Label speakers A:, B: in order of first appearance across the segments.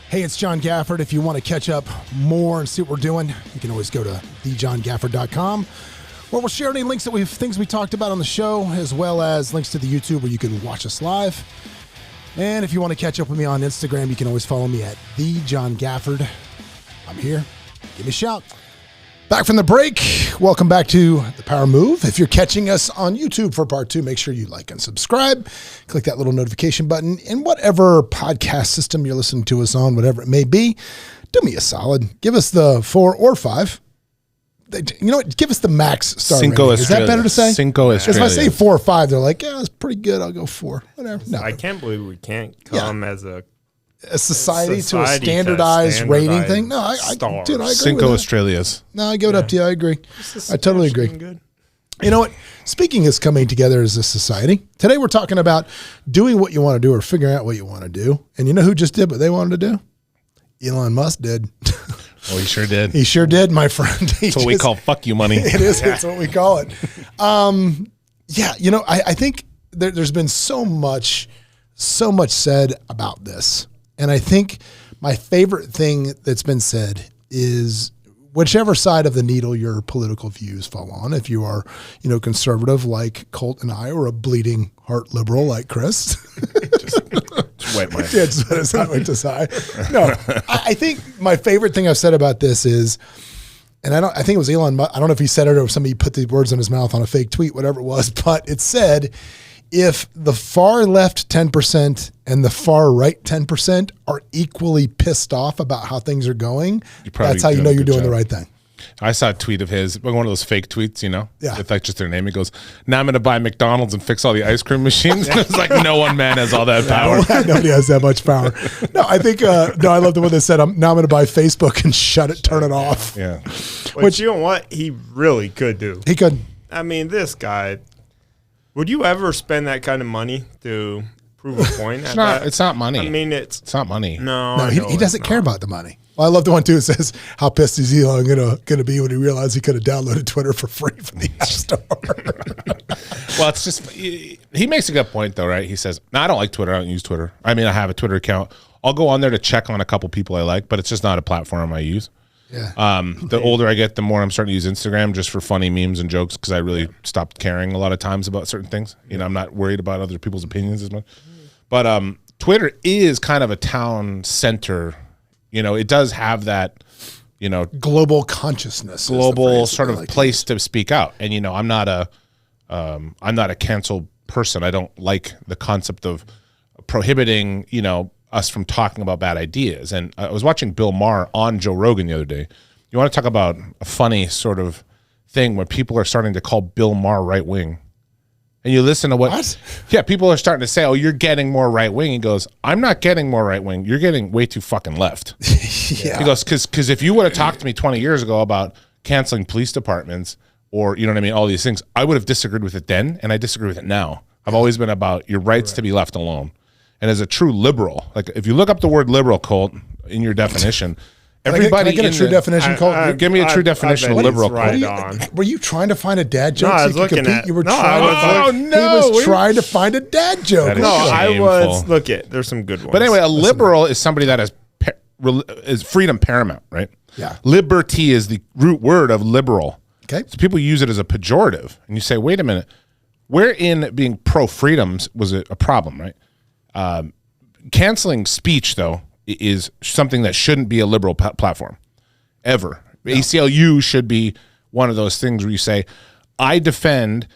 A: Hey, it's John Gafford. If you want to catch up more and see what we're doing, you can always go to thejohngafford.com, where we'll share any links that things we talked about on the show, as well as links to the YouTube where you can watch us live. And if you want to catch up with me on Instagram, you can always follow me at thejohngafford. I'm here. Give me a shout. Back from the break. Welcome back to The Power Move. If you're catching us on YouTube for part 2, make sure you like and subscribe. Click that little notification button in whatever podcast system you're listening to us on, whatever it may be. Do me a solid. Give us the 4 or 5. You know what? Give us the max star rating. Is that better to say?
B: Cinco Estrellas.
A: If I say 4 or 5, they're like, yeah, it's pretty good. I'll go 4. Whatever. No.
C: I can't believe we can't come as a
A: society to a standardized rating thing. No, I agree.
B: Cinco Estrellas.
A: No, I give it up to you. I agree. I totally agree.
C: Good.
A: You know what? Speaking of coming together as a society, today we're talking about doing what you want to do or figuring out what you want to do. And you know who just did what they wanted to do? Elon Musk did.
B: Oh, he sure did.
A: He sure did, my friend.
B: That's what we call fuck you money.
A: It is. It's what we call it. Yeah, you know, I think there's been so much said about this. And I think my favorite thing that's been said is whichever side of the needle your political views fall on. If you are, you know, conservative like Colt and I, or a bleeding heart liberal like Chris.
B: Just wet my
A: No, I think my favorite thing I've said about this is, and I think it was Elon, I don't know if he said it or somebody put the words in his mouth on a fake tweet, whatever it was, but it said, if the far left 10% and the far right 10% are equally pissed off about how things are going, that's how you know you're doing the right thing.
B: I saw a tweet of his, one of those fake tweets, you know,
A: with
B: like just their name. He goes, now I'm going to buy McDonald's and fix all the ice cream machines. And it's like, no one man has all that power.
A: Nobody has that much power. No, I think, I love the one that said, now I'm going to buy Facebook and turn it off.
B: Yeah.
C: Which, you know what? He really could do.
A: He could.
C: I mean, this guy, would you ever spend that kind of money to prove a point?
B: It's not money.
C: I mean, it's
B: not money.
C: No,
A: he doesn't care about the money. Well, I love the one too that says, how pissed is Elon gonna be when he realized he could have downloaded Twitter for free from the App Store?
B: Well, it's just, he makes a good point though, right? He says, no, I don't like Twitter. I don't use Twitter. I mean, I have a Twitter account. I'll go on there to check on a couple people I like, but it's just not a platform I use.
A: Yeah.
B: The older I get, the more I'm starting to use Instagram just for funny memes and jokes, because I really stopped caring a lot of times about certain things. You know, I'm not worried about other people's opinions as much. But Twitter is kind of a town center. You know, it does have that, you know,
A: global consciousness,
B: global sort of place to speak out. And you know, I'm not a cancel person. I don't like the concept of prohibiting, you know, us from talking about bad ideas. And I was watching Bill Maher on Joe Rogan the other day. You want to talk about a funny sort of thing where people are starting to call Bill Maher right wing. And you listen to what? Yeah, people are starting to say, oh, you're getting more right wing. He goes, I'm not getting more right wing. You're getting way too fucking left.
A: Yeah.
B: He goes, because if you would have talked to me 20 years ago about canceling police departments or, you know what I mean, all these things, I would have disagreed with it then, and I disagree with it now. I've always been about your rights to be left alone. And as a true liberal, like if you look up the word liberal, Colt, in your definition, everybody
A: can I get a true definition, Colt?
B: Give me a true definition of liberal,
A: Colt. Were you trying to find a dad joke?
C: No, I was looking at.
A: You were trying. He was trying to find a dad joke.
B: That is
C: No,
B: shameful.
C: I was. Look it. There's some good ones.
B: But anyway, a liberal is somebody that is freedom paramount, right?
A: Yeah.
B: Liberty is the root word of liberal.
A: Okay.
B: So people use it as a pejorative, and you say, wait a minute, wherein being pro freedoms was a problem, right? Canceling speech, though, is something that shouldn't be a liberal platform, ever. No. ACLU should be one of those things where you say, I defend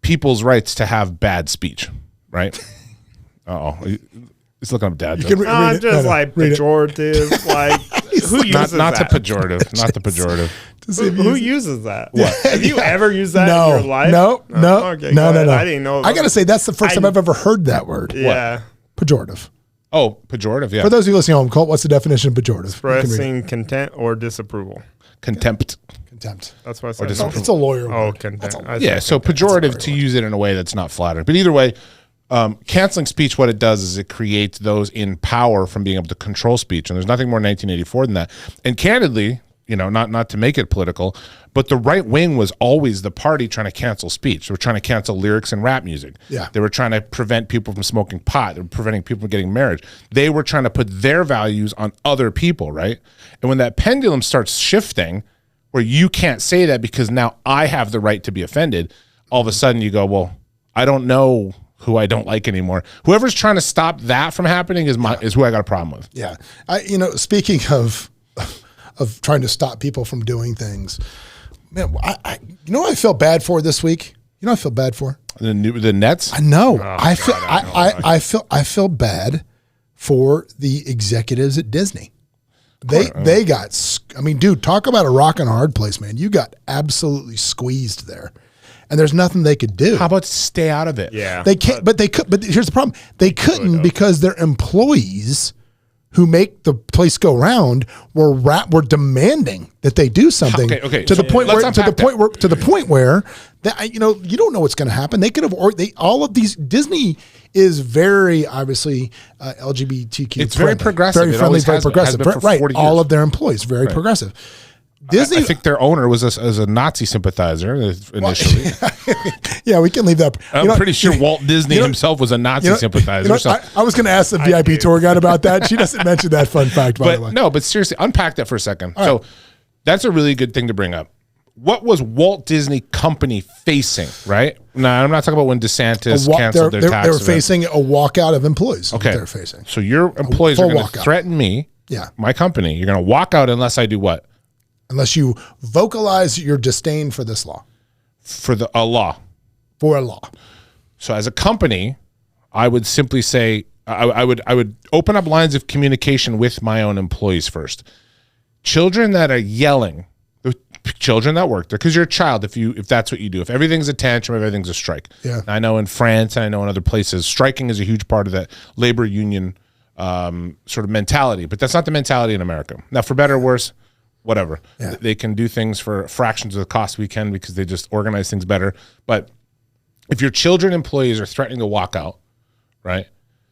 B: people's rights to have bad speech, right? Uh-oh. He's looking up dad jokes.
C: Pejorative, like, who uses
B: not
C: that?
B: the pejorative, not the pejorative.
C: Who uses that? What? Have you ever used that in your life?
A: No.
C: Okay,
A: no.
C: I didn't know.
A: I got to say, that's the first time I've ever heard that word.
C: Yeah.
A: What? Pejorative.
B: Oh, pejorative, yeah.
A: For those of you listening at home, Colt, what's the definition of pejorative?
C: Expressing contempt or disapproval.
B: Contempt.
C: That's what I said.
A: It's a lawyer
C: Oh,
A: word.
C: contempt.
B: Yeah, so pejorative to use it in a way that's not flattering. But either way, canceling speech, what it does is it creates those in power from being able to control speech. And there's nothing more 1984 than that. And candidly, not to make it political, but the right wing was always the party trying to cancel speech. They were trying to cancel lyrics and rap music.
A: Yeah.
B: They were trying to prevent people from smoking pot. They were preventing people from getting married. They were trying to put their values on other people, right? And when that pendulum starts shifting, where you can't say that because now I have the right to be offended, all of a sudden you go, well, I don't know who I don't like anymore. Whoever's trying to stop that from happening is who I got a problem with.
A: Yeah. Speaking of trying to stop people from doing things, man, I feel bad for this week. I feel bad for
B: the Nets.
A: I know.
C: Oh,
A: I feel bad for the executives at Disney. They got. I mean, dude, talk about a rock and a hard place, man. You got absolutely squeezed there, and there's nothing they could do.
B: How about stay out of it?
C: Yeah,
A: they can't. But they could. But here's the problem: they couldn't because their employees, who make the place go round, were demanding that they do something.
B: Okay.
A: To the point
B: Let's
A: where that you don't know what's going to happen. They could have. Or all of these. Disney is very obviously LGBTQ.
B: It's very progressive.
A: Very
B: It
A: friendly,
B: always
A: very
B: has been.
A: progressive.
B: It has been for
A: Right.
B: 40
A: All
B: years.
A: of their employees very progressive. Disney.
B: I think their owner was a Nazi sympathizer initially.
A: Yeah, we can leave that.
B: I'm pretty sure Walt Disney himself was a Nazi sympathizer.
A: I was going to ask the VIP tour guide about that. She doesn't mention that fun fact, by the way.
B: No, but seriously, unpack that for a second. So that's a really good thing to bring up. What was Walt Disney Company facing, right? No, I'm not talking about when DeSantis canceled their tax.
A: They were facing a walkout of employees.
B: Okay.
A: They're facing.
B: So your employees are going to
A: walkout.
B: threaten me,
A: Yeah.
B: my company. You're going to walk out unless I do what?
A: Unless you vocalize your disdain for this law.
B: For a law.
A: For a law.
B: So as a company, I would simply say I would open up lines of communication with my own employees first. Children that are yelling, the children that work there, because you're a child if that's what you do. If everything's a tantrum, everything's a strike.
A: Yeah.
B: I know in France and I know in other places, striking is a huge part of that labor union sort of mentality, but that's not the mentality in America. Now, for better or worse, whatever.
A: Yeah.
B: They can do things for fractions of the cost we can because they just organize things better. But if your children employees are threatening to walk out, right?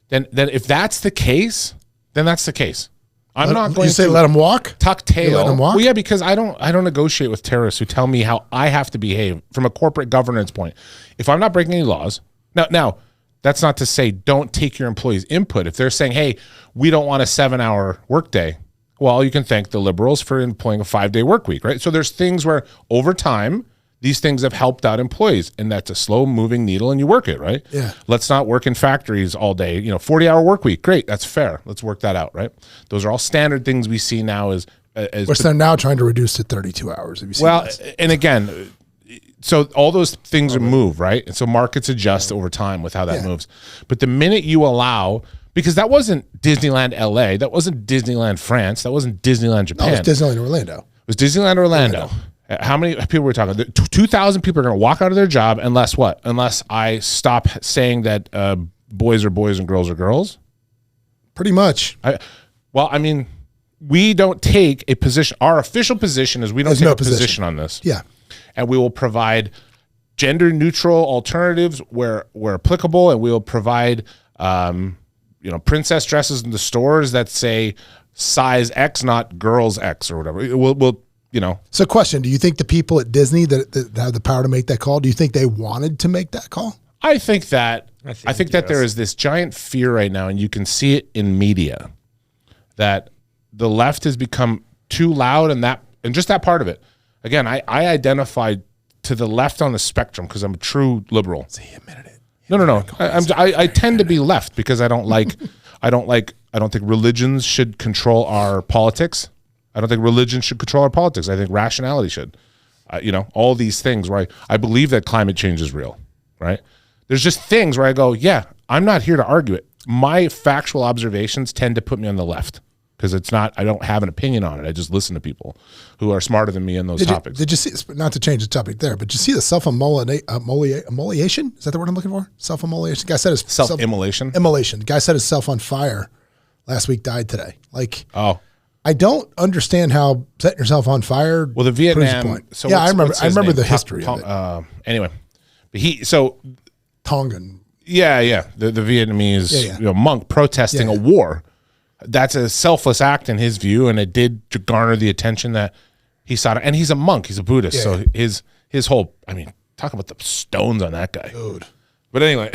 B: Then if that's the case, then that's the case. I'm not going
A: to
B: let
A: them walk.
B: Tuck tail.
A: You let them walk?
B: Well, yeah, because I don't negotiate with terrorists who tell me how I have to behave from a corporate governance point. If I'm not breaking any laws, now that's not to say don't take your employees' input. If they're saying, hey, we don't want a 7-hour workday, well, you can thank the liberals for employing a 5-day work week, right? So there's things where over time, these things have helped out employees, and that's a slow moving needle and you work it, right?
A: Yeah.
B: Let's not work in factories all day, 40-hour work week. Great. That's fair. Let's work that out, right? Those are all standard things we see now
A: Which they're now trying to reduce to 32 hours. Have you seen this?
B: And again, so all those things move, right? And so markets adjust over time with how that moves. But the minute you allow, because that wasn't Disneyland LA, that wasn't Disneyland France, that wasn't Disneyland Japan.
A: No, it was Disneyland Orlando.
B: It was Disneyland Orlando. How many people were we talking? 2,000 people are going to walk out of their job unless what? Unless I stop saying that boys are boys and girls are girls?
A: Pretty much.
B: We don't take a position. Our official position is we don't take a position on this.
A: Yeah.
B: And we will provide gender neutral alternatives where applicable, and we will provide princess dresses in the stores that say size X, not girls X or whatever. We'll
A: So question, do you think the people at Disney that have the power to make that call, do you think they wanted to make that call?
B: I think that
C: yes.
B: there is this giant fear right now, and you can see it in media, that the left has become too loud and just that part of it. Again, I identify to the left on the spectrum because I'm a true liberal.
A: So he admitted it.
B: No. I tend to be left because I don't think religions should control our politics. I don't think religion should control our politics. I think rationality should. All these things where I believe that climate change is real, right? There's just things where I go, yeah, I'm not here to argue it. My factual observations tend to put me on the left because I don't have an opinion on it. I just listen to people who are smarter than me in those topics.
A: Did you see, not to change the topic there, but did you see the self-immolation? Is that the word I'm looking for? Self-immolation? Guy set his
B: Self-immolation?
A: Immolation. The guy set himself on fire last week, died today.
B: Oh.
A: I don't understand how setting yourself on fire.
B: Well, the Vietnam.
A: So I remember the history of it.
B: Anyway, but
A: Tongan.
B: Yeah. The Vietnamese monk protesting a war. That's a selfless act in his view, and it did garner the attention that he saw it, and he's a monk. He's a Buddhist.
A: Yeah.
B: So his whole, I mean, talk about the stones on that guy.
A: Dude.
B: But anyway,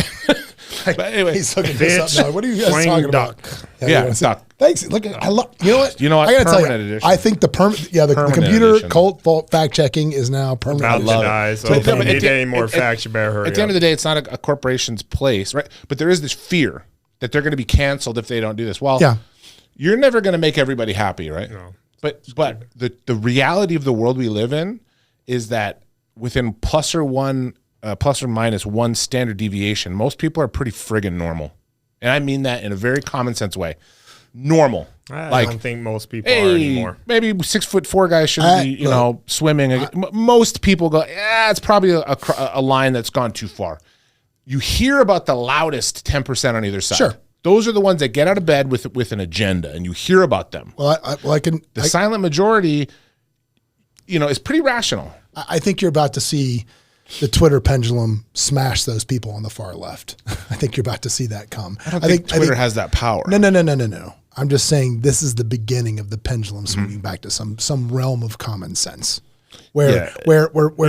A: He's looking this up now. What are you guys talking about?
B: Yeah, it's not.
A: Thanks. Look, I love. You know what?
B: You know what?
A: I gotta tell you.
B: Permanent edition.
A: I think the
B: Permanent
A: computer
B: edition.
A: Colt fault fact checking is now permanent.
C: About to
B: love it.
C: die, so
B: But
C: if you
B: at
C: need
B: the-
C: any more
B: at-
C: facts, you better hurry
B: At the end
C: up.
B: of the day, it's not a corporation's place, right? But there is this fear that they're going to be canceled if they don't do this. Well,
A: Yeah.
B: you're never going to make everybody happy, right?
C: No.
B: But the reality of the world we live in is that within plus or minus one standard deviation, most people are pretty friggin' normal, and I mean that in a very common sense way. Normal.
C: I don't think most people are
B: Hey,
C: anymore.
B: maybe 6'4" guys shouldn't be, swimming. Most people go, it's probably a line that's gone too far. You hear about the loudest 10% on either side.
A: Sure.
B: Those are the ones that get out of bed with an agenda, and you hear about them.
A: Well, I can.
B: The silent majority, is pretty rational.
A: I think you're about to see the Twitter pendulum smash those people on the far left. I think you're about to see that come.
B: I don't think Twitter has that power.
A: No. I'm just saying this is the beginning of the pendulum swinging back to some realm of common sense, where it's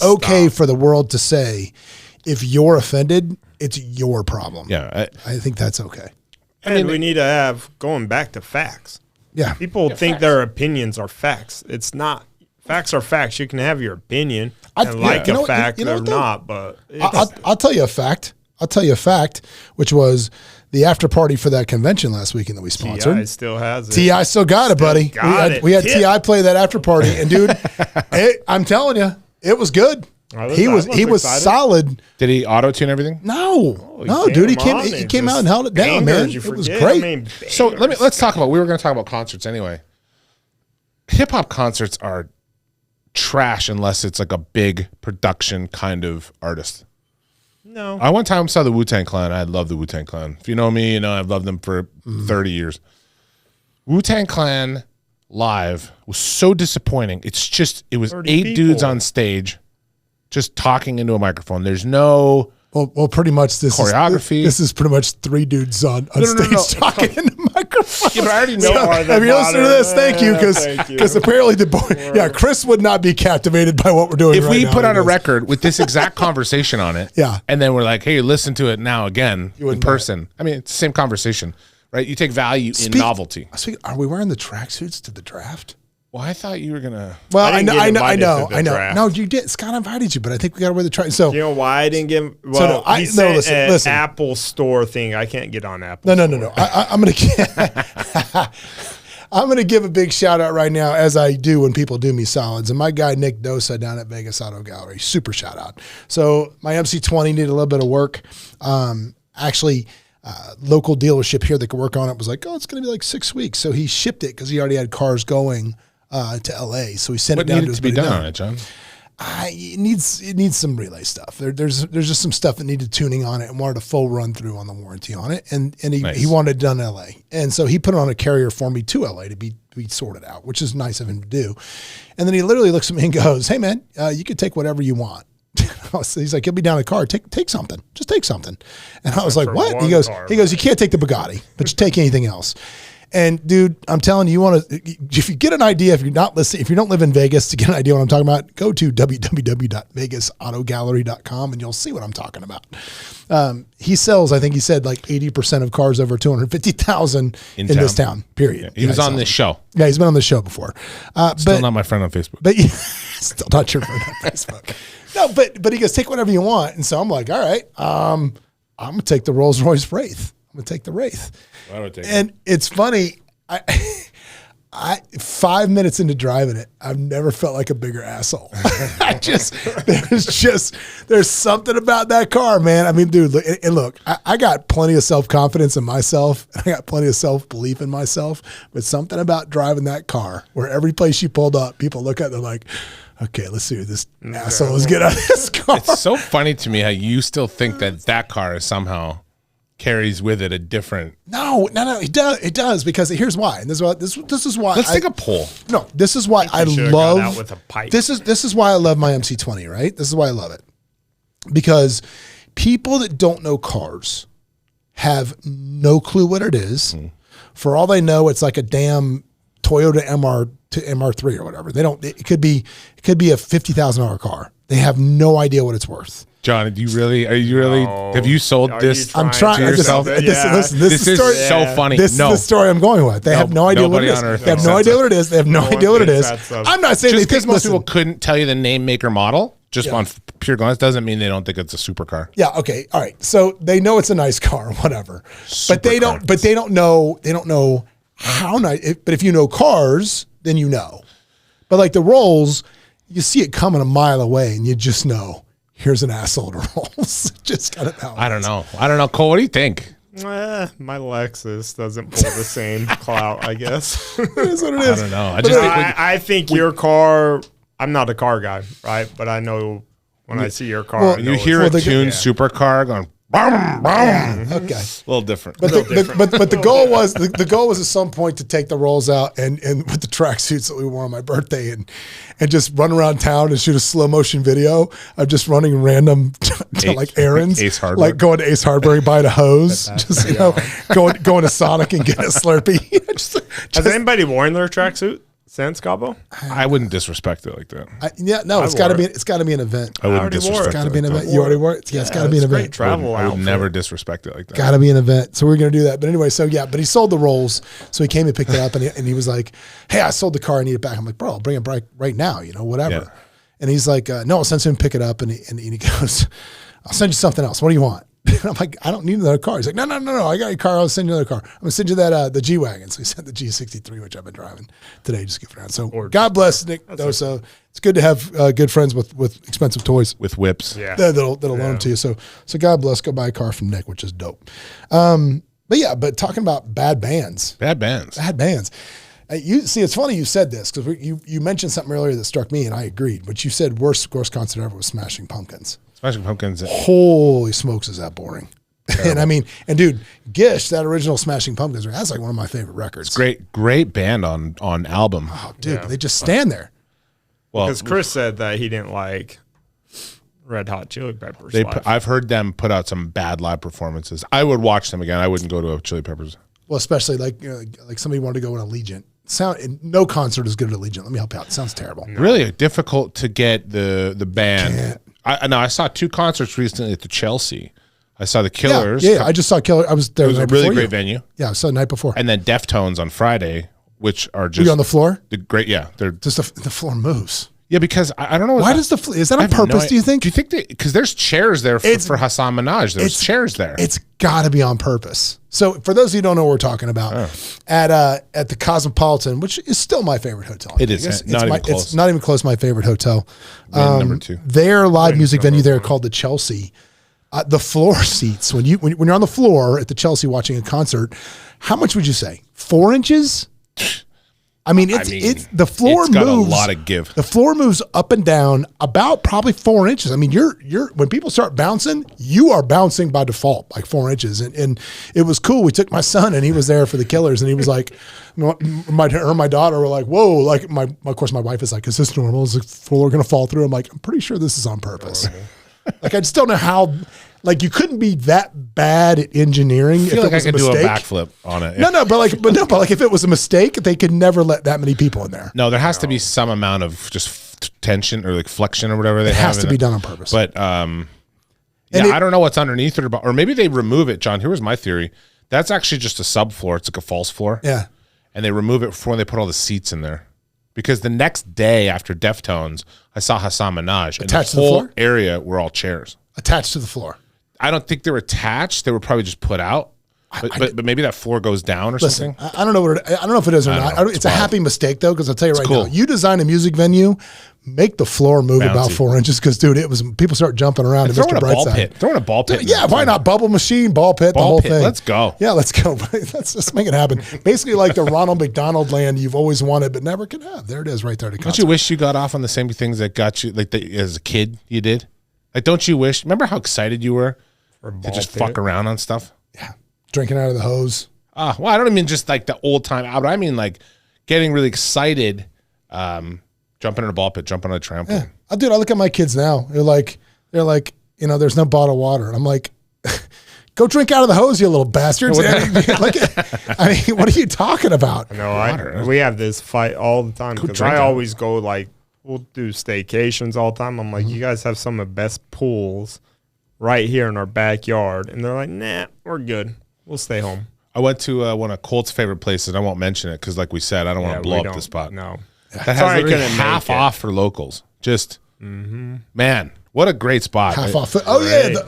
A: okay for the world to say, if you're offended, it's your problem.
B: Yeah,
A: I think that's okay.
C: And we need to have, going back to facts.
A: Yeah,
C: People think their opinions are facts. It's not. Facts are facts. You can have your opinion and like a fact or not, but
A: I'll tell you a fact. Which was the after party for that convention last weekend that we sponsored.
C: T.I. still has it.
A: T.I. still got it, buddy. We had T.I. play that after party, and dude, I'm telling you, it was good. He was
C: excited.
A: solid.
B: Did he auto-tune everything?
A: No, dude, he came out and held it down, man. It was great.
B: So let's talk about. We were going to talk about concerts anyway. Hip hop concerts are trash unless it's like a big production kind of artist.
C: No.
B: I one time saw the Wu-Tang Clan. I love the Wu-Tang Clan. If you know me, I've loved them for 30 years. Wu-Tang Clan live was so disappointing. It was 8 dudes on stage just talking into a microphone. There's no
A: Well, pretty much this
B: choreography.
A: This is pretty much 3 dudes on stage talking in the microphone.
B: Yeah, but I already know.
A: Have you listened to this? Thank you, because apparently the boy, Chris would not be captivated by what we're doing.
B: If
A: right
B: we
A: now.
B: put on a record with this exact conversation on it,
A: Yeah.
B: and then we're like, hey, listen to it now again in
A: wouldn't
B: person. I mean, it's the same conversation, right? You take value in novelty.
A: Are we wearing the tracksuits to the draft?
B: Well, I thought you were gonna.
A: Well,
C: I didn't get invited to the
A: I know.
C: draft.
A: No, you did. Scott invited you, but I think we got to wear the track. So
C: You know why I didn't get?
A: no,
C: He sent
A: listen.
C: Apple Store thing. I can't get on Apple.
A: No. I'm gonna give a big shout out right now, as I do when people do me solids. And my guy Nick Dosa down at Vegas Auto Gallery, super shout out. So my MC20 needed a little bit of work. Local dealership here that could work on it was like, it's gonna be like 6 weeks. So he shipped it because he already had cars going to LA. So he sent
B: What
A: it down
B: needed to be done on it, John?
A: It needs some relay stuff. There's just some stuff that needed tuning on it and wanted a full run through on the warranty on it. And he wanted it done in LA. And so he put it on a carrier for me to LA to be sorted out, which is nice of him to do. And then he literally looks at me and goes, "Hey man, you can take whatever you want." He's like, "You'll be down a car. Take something. Just take something." And I was like, "What?" He goes, "You can't take the Bugatti, but you take anything else." And dude, I'm telling you, if you get an idea, if you don't live in Vegas, to get an idea what I'm talking about, go to www.vegasautogallery.com and you'll see what I'm talking about. He sells, I think he said like 80% of cars over 250,000 in this town, period.
B: Yeah, he was on this show.
A: Yeah, he's been on the show before.
B: Still not my friend on Facebook.
A: But still not your friend on Facebook. No, but he goes, take whatever you want. And so I'm like, all right, I'm going to take the Rolls Royce Wraith. I'm going to take the Wraith. And it's funny. I 5 minutes into driving it, I've never felt like a bigger asshole. There's something about that car, man. I mean, dude, look, I got plenty of self-confidence in myself. I got plenty of self-belief in myself, but something about driving that car where every place you pulled up, people look at it, they're like, okay, let's see who this asshole is get out of this car.
B: It's so funny to me how you still think that car is somehow carries with it a different.
A: No, it does because here's why. And this is why.
B: Let's take a poll.
A: No, this is why I love.
C: Out with a pipe.
A: This is why I love my MC20. Right. This is why I love it because people that don't know cars have no clue what it is. For all they know, it's like a damn Toyota to MR3 or whatever. They don't. It could be a $50,000 car. They have no idea what it's worth.
B: John, are you really? Have you sold this?
A: I'm trying to yourself. Listen,
B: this is so funny.
A: This is the story I'm going with. They have no idea what it is. They have no idea what it is. They have no idea what it is. I'm not saying
B: just because most people couldn't tell you the name, make, or model just on pure glance doesn't mean they don't think it's a supercar.
A: Yeah. Okay. All right. So they know it's a nice car, whatever. But they don't. But they don't know. They don't know how nice. But if you know cars, then you know. But like the Rolls, you see it coming a mile away, and you just know. Here's an asshole to Rolls. Just got it out.
B: I don't know. Cole, what do you think?
C: My Lexus doesn't pull the same clout, I guess.
A: It is what it is.
B: I don't know.
C: I think your car, I'm not a car guy, right? But I know when I see your car.
B: You hear a tuned supercar going, bam, bam.
A: Okay.
B: A little different.
A: But the goal was the goal was at some point to take the Rolls out and with the tracksuits that we wore on my birthday and just run around town and shoot a slow motion video of just running random like errands,
B: Ace Hardware.
A: like going to Ace Hardware, buying a hose, just going to Sonic and getting a Slurpee. just
C: Has anybody worn their tracksuit since Cabo?
B: I wouldn't disrespect it like that.
A: It's got to be an event.
B: I wouldn't disrespect it.
A: It's got to be an event. You already wore it. Yeah, it's got to be an event.
C: Great travel.
B: I would never disrespect it like that.
A: Got to be an event. So we're going to do that. But anyway, but he sold the Rolls. So he came and picked it up and he was like, hey, I sold the car. I need it back. I'm like, bro, I'll bring it right now, whatever. Yeah. And he's like, no, I'll send him pick it up. And he goes, I'll send you something else. What do you want? And I'm like, I don't need another car. He's like, no, I got your car. I'll send you another car. I'm going to send you that, the G-Wagon. So he sent the G63, which I've been driving today, just goofing around. So God bless Nick Doso. It's good to have good friends with expensive toys.
B: With whips.
C: Yeah.
A: That'll loan them to you. So God bless. Go buy a car from Nick, which is dope. But talking about bad bands. You see, it's funny you said this because you mentioned something earlier that struck me and I agreed. But you said worst concert ever was Smashing Pumpkins.
B: Smashing Pumpkins.
A: Holy smokes, is that boring? And dude, Gish, that original Smashing Pumpkins, that's like one of my favorite records.
B: It's great band on album.
A: Oh, dude, they just stand there.
C: Well, because Chris said that he didn't like Red Hot Chili Peppers.
B: I've heard them put out some bad live performances. I would watch them again. I wouldn't go to a Chili Peppers.
A: Well, especially like somebody wanted to go in Allegiant. No concert is good at Allegiant. Let me help you out. It sounds terrible.
B: No. Really difficult to get the band. I saw 2 concerts recently at the Chelsea. I saw the Killers.
A: Yeah, I just saw Killer. I was there.
B: It was a really great venue.
A: Yeah, I saw the night before.
B: And then Deftones on Friday, which are just.
A: Were you on the floor?
B: They're
A: just the floor moves.
B: Yeah, because I don't know.
A: Why does is that on purpose? Do you think?
B: Do you think because there's chairs there for Hassan Minaj? There's chairs there.
A: It's got to be on purpose. So for those of you who don't know what we're talking about, at the Cosmopolitan, which is still my favorite hotel.
B: It is. It's not even close.
A: It's not even close. My favorite hotel.
B: Number 2.
A: Their live music venue there called the Chelsea. The floor seats when you're on the floor at the Chelsea watching a concert, how much would you say? 4 inches? I mean, it's the floor moves.
B: Got a lot of give.
A: The floor moves up and down about probably 4 inches. I mean, you're when people start bouncing, you are bouncing by default like 4 inches, and it was cool. We took my son and he was there for the Killers, and he was like, her and my daughter were like, whoa, like of course my wife is like, is this normal? Is the floor going to fall through? I'm like, I'm pretty sure this is on purpose. Like I just don't know how. Like you couldn't be that bad at engineering.
B: I feel like I could do a backflip on it.
A: No, but if it was a mistake, they could never let that many people in there.
B: No, there has to be some amount of just tension or like flexion or whatever they have.
A: It has to be done on purpose.
B: But I don't know what's underneath it, or maybe they remove it. John, here was my theory. That's actually just a subfloor. It's like a false floor.
A: Yeah,
B: and they remove it before they put all the seats in there. Because the next day after Deftones, I saw Hassan Minaj, and the whole area were all chairs
A: attached to the floor.
B: I don't think they were attached. They were probably just put out. But maybe that floor goes down or something.
A: I don't know I don't know if it is or not. It's a happy mistake though, because I'll tell you right now, you design a music venue, make the floor move about 4 inches, because dude, it was people start jumping around. And
B: Mr. Brightside. Throwing a ball pit.
A: Yeah, why not? Bubble machine, ball pit, the whole thing.
B: Let's go.
A: Yeah, let's go. Let's make it happen. Basically, like the Ronald McDonald land you've always wanted but never could have. There it is, right there.
B: Don't you wish you got off on the same things that got you, like as a kid you did? Like, don't you wish? Remember how excited you were to just fuck around on stuff?
A: Yeah. Drinking out of the hose.
B: Well, I don't mean just like the old time out, but I mean like getting really excited, jumping in a ball pit, jumping on a trampoline.
A: Yeah. Dude, I look at my kids now. They're like, there's no bottled water. I'm like, Go drink out of the hose, you little bastards. What are you talking about?
C: No, we have this fight all the time because I always go like, we'll do staycations all the time. I'm like, you guys have some of the best pools right here in our backyard. And they're like, nah, we're good. We'll stay home.
B: I went to one of Colt's favorite places, and I won't mention it because, like we said, I don't want to blow up the spot.
C: No.
B: That has literally half off for locals. Just, man, what a great spot.
A: Half off. Oh, yeah,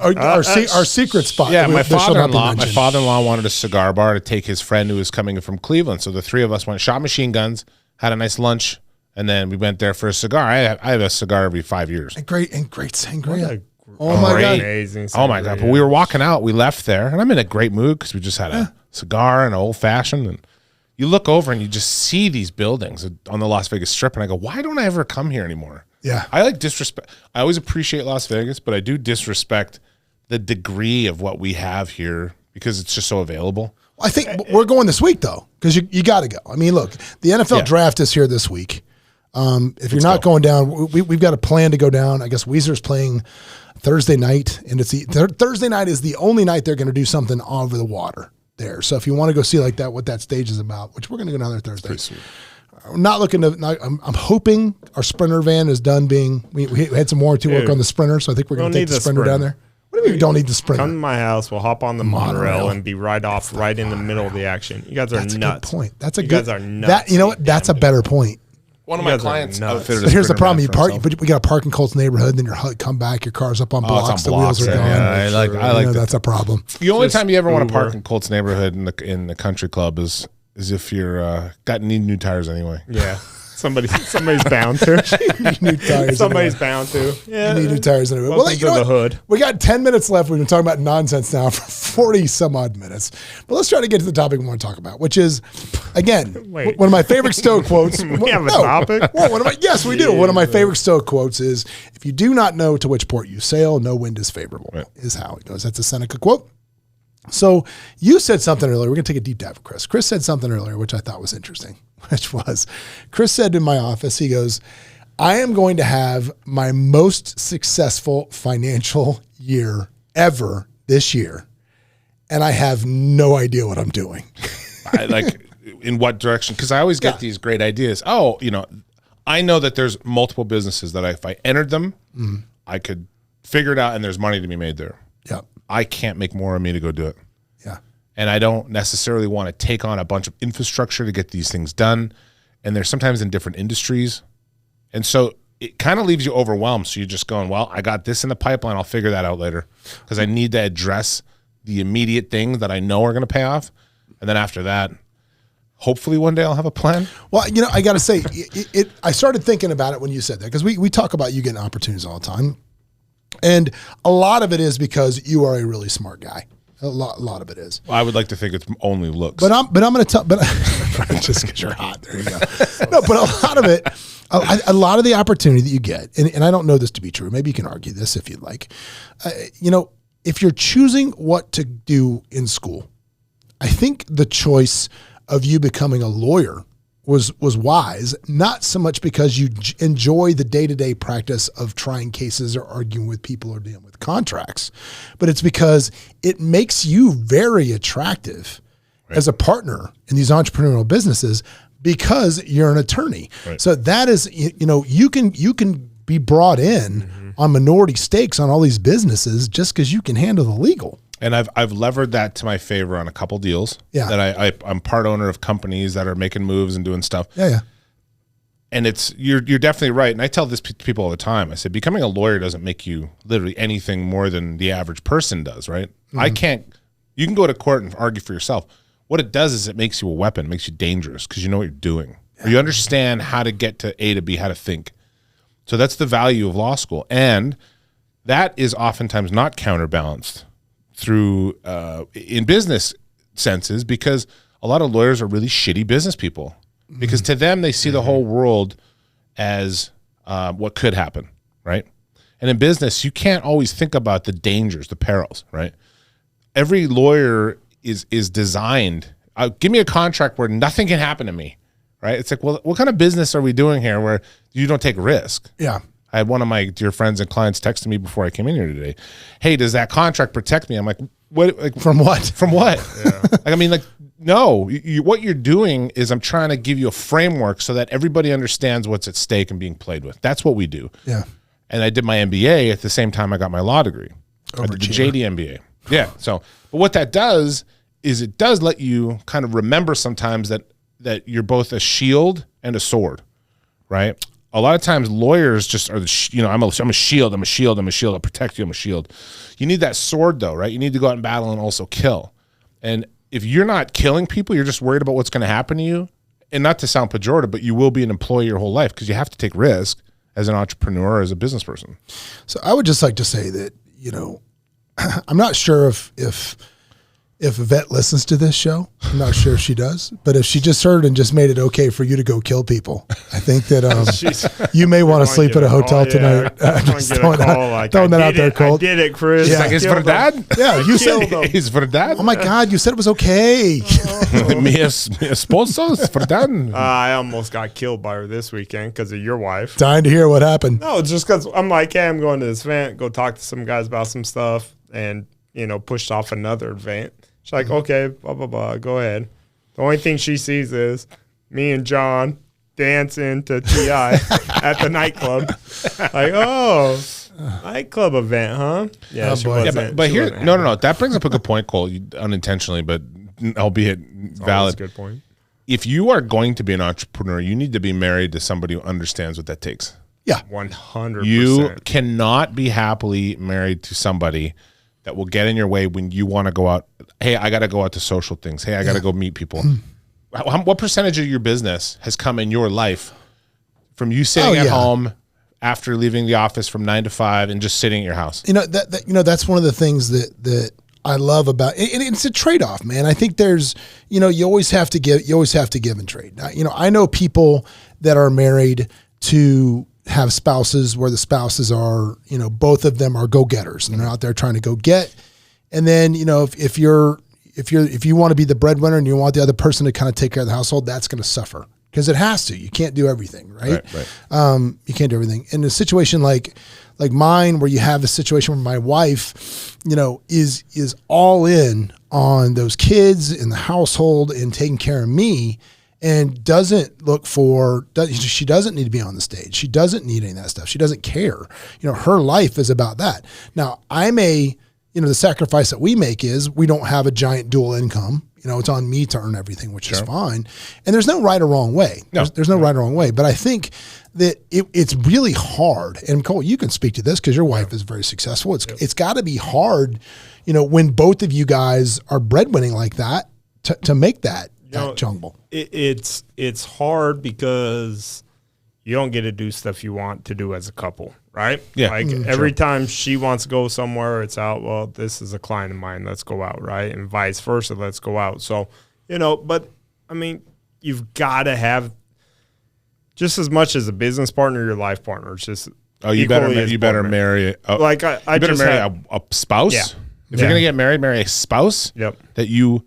A: our secret spot.
B: Yeah, my father-in-law wanted a cigar bar to take his friend who was coming from Cleveland. So the three of us went, shot machine guns, had a nice lunch, and then we went there for a cigar. I have a cigar every 5 years.
A: And great sangria.
C: Oh my God.
B: Amazing sangria. Oh my God. But we were walking out. We left there, and I'm in a great mood because we just had a cigar and an old-fashioned. And you look over, and you just see these buildings on the Las Vegas Strip, and I go, why don't I ever come here anymore?
A: Yeah.
B: I disrespect. I always appreciate Las Vegas, but I do disrespect the degree of what we have here because it's just so available.
A: I think we're going this week, though, because you got to go. I mean, look, the NFL draft is here this week. If you're not going down, we've got a plan to go down. I guess Weezer's playing Thursday night, and Thursday night is the only night they're going to do something over the water there. So if you want to go see like that, what that stage is about, which we're going to go down there Thursday. I'm not looking to. I'm hoping our Sprinter van is done being. We had some warranty work on the Sprinter, so I think we're going to take the Sprinter down there. What do you mean we don't need the Sprinter?
C: Come to my house. We'll hop on the monorail and be right in the middle of the action. You guys are nuts.
A: That's a good point. That's a
C: you
A: good.
C: guys are nuts.
A: You know what? That's a better point.
B: One of my clients outfitted.
A: But here's the problem: we got to park in Colt's neighborhood. Then come back. Your car's up on blocks. The wheels are gone.
B: Yeah, I like that.
A: That's a problem.
B: The only time you ever want to park in Colt's neighborhood in the country club is if you're need new tires anyway.
C: Yeah. Somebody's bound to.
A: New tires.
C: Somebody's bound to.
A: Yeah. Need new tires anyway.
C: Welcome to the hood.
A: We got 10 minutes left. We've been talking about nonsense now for 40 some odd minutes. But let's try to get to the topic we want to talk about, which is, again, one of my favorite Stowe quotes.
C: We have a topic?
A: Yes, we do. One of my favorite Stowe quotes is, if you do not know to which port you sail, no wind is favorable, is how it goes. That's a Seneca quote. So you said something earlier. We're going to take a deep dive with Chris. Chris said something earlier, which I thought was interesting, which was, Chris said in my office, he goes, I am going to have my most successful financial year ever this year, and I have no idea what I'm doing.
B: In what direction? Because I always get these great ideas. Oh, I know that there's multiple businesses that if I entered them, I could figure it out and there's money to be made there.
A: Yeah.
B: I can't make more of me to go do it.
A: Yeah.
B: And I don't necessarily want to take on a bunch of infrastructure to get these things done. And they're sometimes in different industries. And so it kind of leaves you overwhelmed. So you're just going, well, I got this in the pipeline. I'll figure that out later because I need to address the immediate things that I know are going to pay off. And then after that, hopefully one day I'll have a plan.
A: Well, I got to say, I started thinking about it when you said that because we talk about you getting opportunities all the time. And a lot of it is because you are a really smart guy. A lot of it is.
B: Well, I would like to think it's only looks.
A: But I'm going to tell. But just because you're hot, there you go. No, but a lot of it, a lot of the opportunity that you get, and I don't know this to be true. Maybe you can argue this if you'd like. If you're choosing what to do in school, I think the choice of you becoming a lawyer was wise, not so much because you enjoy the day-to-day practice of trying cases or arguing with people or dealing with contracts, but it's because it makes you very attractive as a partner in these entrepreneurial businesses because you're an attorney. Right. So that is, you can be brought in on minority stakes on all these businesses just because you can handle the legal.
B: And I've levered that to my favor on a couple deals.
A: Yeah.
B: That I'm part owner of companies that are making moves and doing stuff.
A: Yeah.
B: And you're definitely right. And I tell this to people all the time. I said, becoming a lawyer doesn't make you literally anything more than the average person does, right? Mm-hmm. You can go to court and argue for yourself. What it does is it makes you a weapon, makes you dangerous because you know what you're doing. Yeah. Or you understand how to get to A to B, how to think. So that's the value of law school. And that is oftentimes not counterbalanced through in business senses because a lot of lawyers are really shitty business people because to them they see the whole world as what could happen, right? And in business you can't always think about the dangers, the perils, right? Every lawyer is designed, give me a contract where nothing can happen to me, right? It's like, well, what kind of business are we doing here where you don't take risk?
A: Yeah.
B: I had one of my dear friends and clients texting me before I came in here today. Hey, does that contract protect me? I'm like, what? Like,
A: From what?
B: From what? Yeah. Like, I mean, like, no, what you're doing is I'm trying to give you a framework so that everybody understands what's at stake and being played with. That's what we do.
A: Yeah.
B: And I did my MBA at the same time I got my law degree. I did the JD MBA. Yeah. So, but what that does is it does let you kind of remember sometimes that you're both a shield and a sword, right? A lot of times lawyers just are, I'm a shield, I'll protect you, I'm a shield. You need that sword though, right? You need to go out and battle and also kill. And if you're not killing people, you're just worried about what's going to happen to you. And not to sound pejorative, but you will be an employee your whole life because you have to take risk as an entrepreneur or as a business person.
A: So I would just like to say that, I'm not sure if Yvette listens to this show. I'm not sure if she does, but if she just heard and just made it okay for you to go kill people, I think that you may want to sleep at a hotel tonight. Just throwing that out there, Colt.
C: I did it, Chris.
B: Yeah. Like, it's for dad?
A: Yeah, you said
B: it's for dad.
A: Oh my God, you said it was okay.
B: Mi esposo es for dad.
C: I almost got killed by her this weekend because of your wife.
A: Dying to hear what happened.
C: No, just because I'm like, hey, I'm going to this event, go talk to some guys about some stuff, and pushed off another event. She's like, okay, blah, blah, blah, go ahead. The only thing she sees is me and John dancing to T.I. at the nightclub. Like, oh, nightclub event, huh? Yeah, she wasn't.
B: Yeah, but here, no. That brings up a good point, Cole, unintentionally, but albeit valid.
C: Good point.
B: If you are going to be an entrepreneur, you need to be married to somebody who understands what that takes.
A: Yeah.
C: 100%.
B: You cannot be happily married to somebody that will get in your way when you want to go out. Hey, I got to go out to social things. Hey, I got to go meet people. What percentage of your business has come in your life from you sitting at home after leaving the office from 9 to 5 and just sitting at your house?
A: That's one of the things that I love about it. And it's a trade-off, man. I think there's, you always have to give and trade. I know people that are married to have spouses where the spouses are, both of them are go-getters and they're out there trying to go get. And then, if you want to be the breadwinner and you want the other person to kind of take care of the household, that's going to suffer because it has to. You can't do everything, right? You can't do everything. In a situation like mine, where you have a situation where my wife, is all in on those kids and the household and taking care of me, and doesn't look for, she doesn't need to be on the stage. She doesn't need any of that stuff. She doesn't care. Her life is about that. Now, the sacrifice that we make is we don't have a giant dual income. It's on me to earn everything, which is fine. And there's no right or wrong way. There's no right or wrong way. But I think that it's really hard. And Cole, you can speak to this because your wife is very successful. It's got to be hard, when both of you guys are breadwinning like that to make that jungle.
C: It's hard because you don't get to do stuff you want to do as a couple, right?
B: Yeah.
C: Like every time she wants to go somewhere, it's out. Well, this is a client of mine. Let's go out, right? And vice versa. Let's go out. So, but I mean, you've got to have just as much as a business partner, your life partner. It's just
B: you better marry a spouse.
C: Yeah.
B: If you're gonna get married, marry a spouse. That you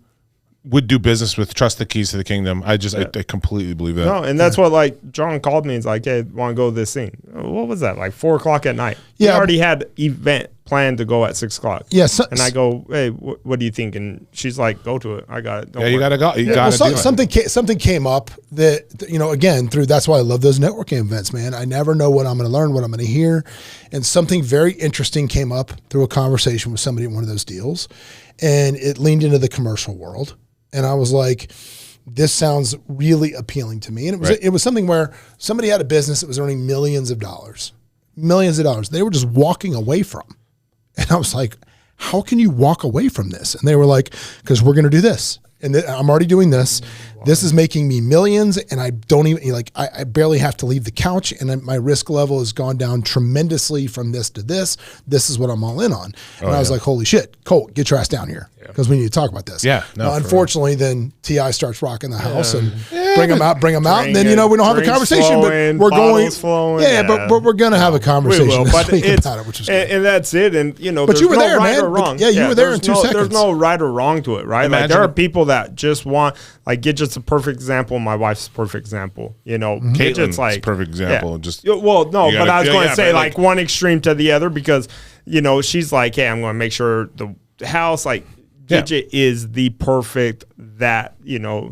B: would do business with, trust the keys to the kingdom. I completely believe that.
C: No, and that's what John called me and he's like, hey, want to go to this thing? What was that? Like 4:00 at night. Yeah. We already had event planned to go at 6:00.
A: Yeah.
C: And I go, hey, what do you think? And she's like, go to it. I got it.
B: You got to go. You got to do
A: it. Something came up that, again, that's why I love those networking events, man. I never know what I'm going to learn, what I'm going to hear. And something very interesting came up through a conversation with somebody in one of those deals. And it leaned into the commercial world. And I was like, this sounds really appealing to me. And it was something where somebody had a business that was earning millions of dollars. They were just walking away from. And I was like, how can you walk away from this? And they were like, because we're going to do this. And I'm already doing this. Wow. This is making me millions. And I don't even, I barely have to leave the couch. And my risk level has gone down tremendously from this to this. This is what I'm all in on. And I was like, holy shit, Colt, get your ass down here. because we need to talk about this.
B: Yeah. No,
A: unfortunately, then T.I. starts rocking the house and bring him out, and then, we don't have a conversation,
C: flowing,
A: but we're going,
C: flowing,
A: but we're going to have a conversation.
C: We will, but
A: about it, which is
C: and that's it. And,
A: but you were there,
C: right
A: man.
C: or wrong.
A: You were there in 2 seconds.
C: There's no right or wrong to it, right? Like, there are people that just want, like, get just a perfect example. My wife's a perfect example.
B: Caitlin's
C: like
B: a perfect example.
C: Yeah.
B: Just
C: but I was going to say, like, one extreme to the other, because, she's like, hey, I'm going to make sure the house, like, Gidget is the perfect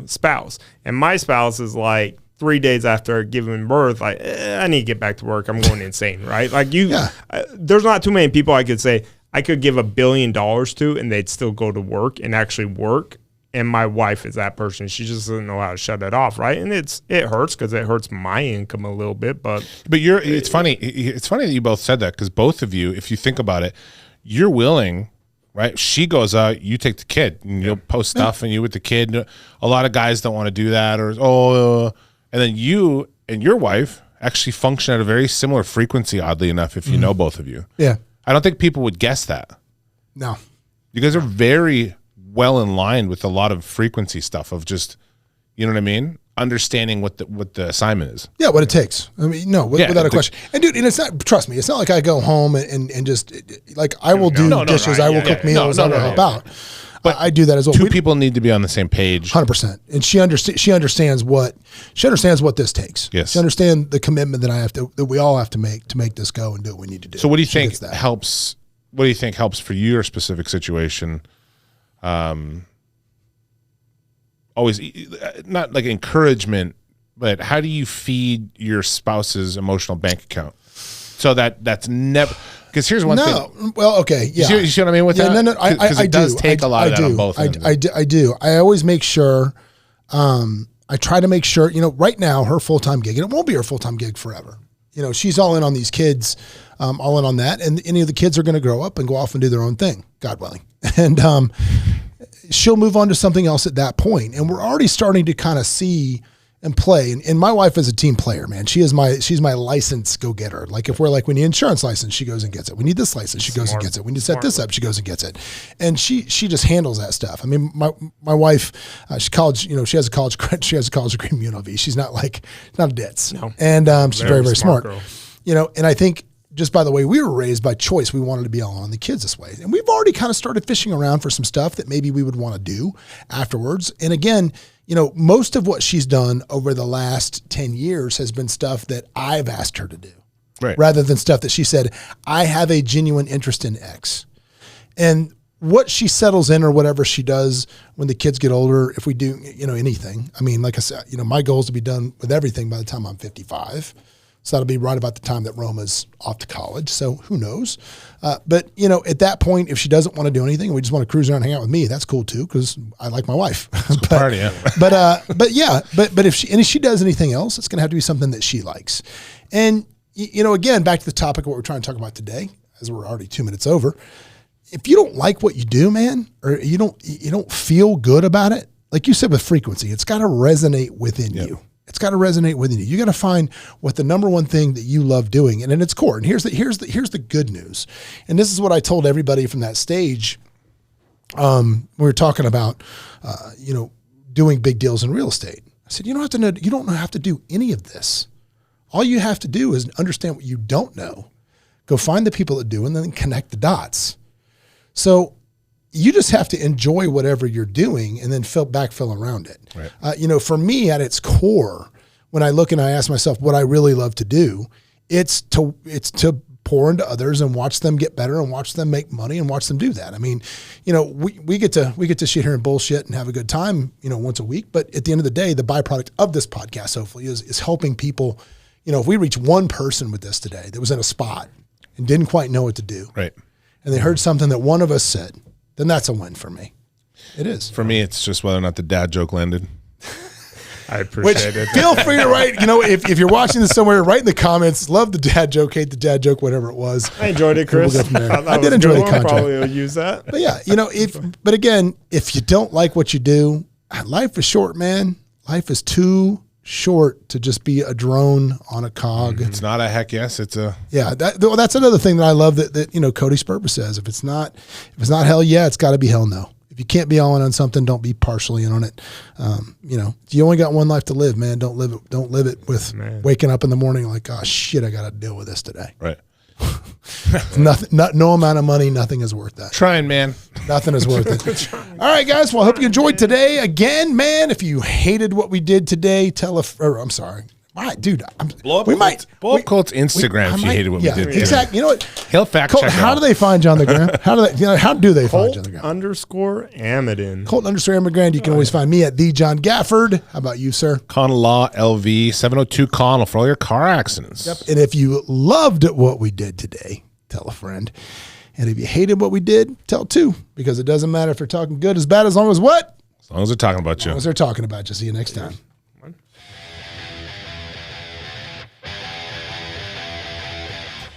C: spouse. And my spouse is like 3 days after giving birth, like, I need to get back to work. I'm going insane, right? Like, there's not too many people I could say I could give $1 billion to and they'd still go to work and actually work. And my wife is that person. She just doesn't know how to shut it off, right? And it hurts because it hurts my income a little bit. But
B: it's funny. It's funny that you both said that, because both of you, if you think about it, you're willing, right? She goes out, you take the kid, and you'll post stuff, and you with the kid. A lot of guys don't want to do that, and then you and your wife actually function at a very similar frequency, oddly enough, if you know both of you.
A: Yeah.
B: I don't think people would guess that.
A: No.
B: You guys are very well in line with a lot of frequency stuff of just, you know what I mean? Understanding what the assignment is.
A: Yeah, what it takes. I mean, without a question. And dude, and it's not, trust me, it's not like I go home and just, like, I will do dishes, I will cook meals, I will help out. But I do that as well.
B: Two people need to be on the same page.
A: 100%. And she understands what this takes.
B: Yes.
A: She understands the commitment that we all have to make this go and do what we need to do.
B: So what do you think helps? What do you think helps for your specific situation? Always not like encouragement, but how do you feed your spouse's emotional bank account so that's never, because here's one thing.
A: Well, okay. Yeah.
B: You see what I mean with that?
A: No, I
B: does
A: do.
B: take a lot of that on both ends.
A: I do. I always make sure, I try to make sure, right now her full-time gig, and it won't be her full-time gig forever. She's all in on these kids, all in on that. And any of the kids are going to grow up and go off and do their own thing, God willing. And, she'll move on to something else at that point. And we're already starting to kind of see and play. And my wife is a team player, man. She's my license go-getter. Like, if we're like, we need insurance license, she goes and gets it. We need this license, she goes and gets it. We need to set this up, she goes and gets it. And she just handles that stuff. I mean, my wife, she has a college degree from UNLV. She's not a ditz. No. And she's very, very smart. Girl. And I think, just by the way we were raised, by choice, we wanted to be all on the kids this way. And we've already kind of started fishing around for some stuff that maybe we would want to do afterwards. And again, most of what she's done over the last 10 years has been stuff that I've asked her to do,
B: right,
A: rather than stuff that she said, I have a genuine interest in X. And what she settles in or whatever she does when the kids get older, if we do, anything. I mean, like I said, my goal is to be done with everything by the time I'm 55. So that'll be right about the time that Roma's off to college. So who knows? But at that point, if she doesn't want to do anything, we just want to cruise around and hang out with me, that's cool too, because I like my wife. But if she does anything else, it's going to have to be something that she likes. And again, back to the topic of what we're trying to talk about today, as we're already 2 minutes over. If you don't like what you do, man, or you don't feel good about it, like you said with frequency, it's got to resonate within you. It's got to resonate within you. You got to find what the number one thing that you love doing, and in its core. And here's the good news. And this is what I told everybody from that stage. We were talking about, doing big deals in real estate. I said, you don't have to do any of this. All you have to do is understand what you don't know. Go find the people that do, and then connect the dots. So you just have to enjoy whatever you're doing and then fill around it. Right. For me, at its core, when I look and I ask myself what I really love to do, it's to pour into others and watch them get better and watch them make money and watch them do that. I mean, we get to sit here and bullshit and have a good time, once a week. But at the end of the day, the byproduct of this podcast, hopefully, is helping people. If we reach one person with this today that was in a spot and didn't quite know what to do,
B: right,
A: and they heard something that one of us said, then that's a win for me. It is.
B: For me, it's just whether or not the dad joke landed.
C: I appreciate it.
A: Feel free to write, if you're watching this somewhere, write in the comments, love the dad joke, hate the dad joke, whatever it was.
C: I enjoyed it, Chris.
A: We'll go from there. I did enjoy the contract.
C: Probably will use that.
A: But yeah, but again, if you don't like what you do, life is short, man. Life is too short to just be a drone on a cog.
B: It's not a heck yes. It's a
A: that's another thing that I love that Cody Spurber says. If it's not hell yeah, it's got to be hell no. If you can't be all in on something, don't be partially in on it. You only got one life to live, man. Don't live it with waking up in the morning like, oh shit, I got to deal with this today.
B: Right.
A: No amount of money, nothing is worth that.
B: Trying, man.
A: Nothing is worth it. All right, guys. Well, I hope you enjoyed today. Again, man, if you hated what we did today, I'm sorry. All right, dude.
B: Blow up Colt's Instagram if you hated what we did.
A: Exactly. You know what?
B: He'll fact
A: Colt,
B: check.
A: How do they find you on the gram? How do they find you on the gram?
C: _Amidan.
A: Colt_Amidan. You can always find me at the John Gafford. How about you, sir?
B: Connell Law LV 702 Connell for all your car accidents.
A: Yep. And if you loved what we did today, tell a friend. And if you hated what we did, tell two. Because it doesn't matter if they're talking good as bad, as long as what?
B: As long as they're talking about you.
A: As long as they're talking about you. See you next time.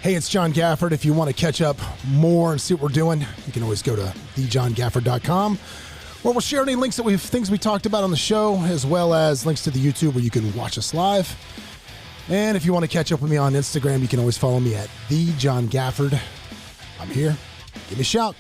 A: Hey, it's John Gafford. If you want to catch up more and see what we're doing, you can always go to thejohngafford.com, where we'll share any links things we talked about on the show, as well as links to the YouTube where you can watch us live. And if you want to catch up with me on Instagram, you can always follow me at thejohngafford. I'm here. Give me a shout.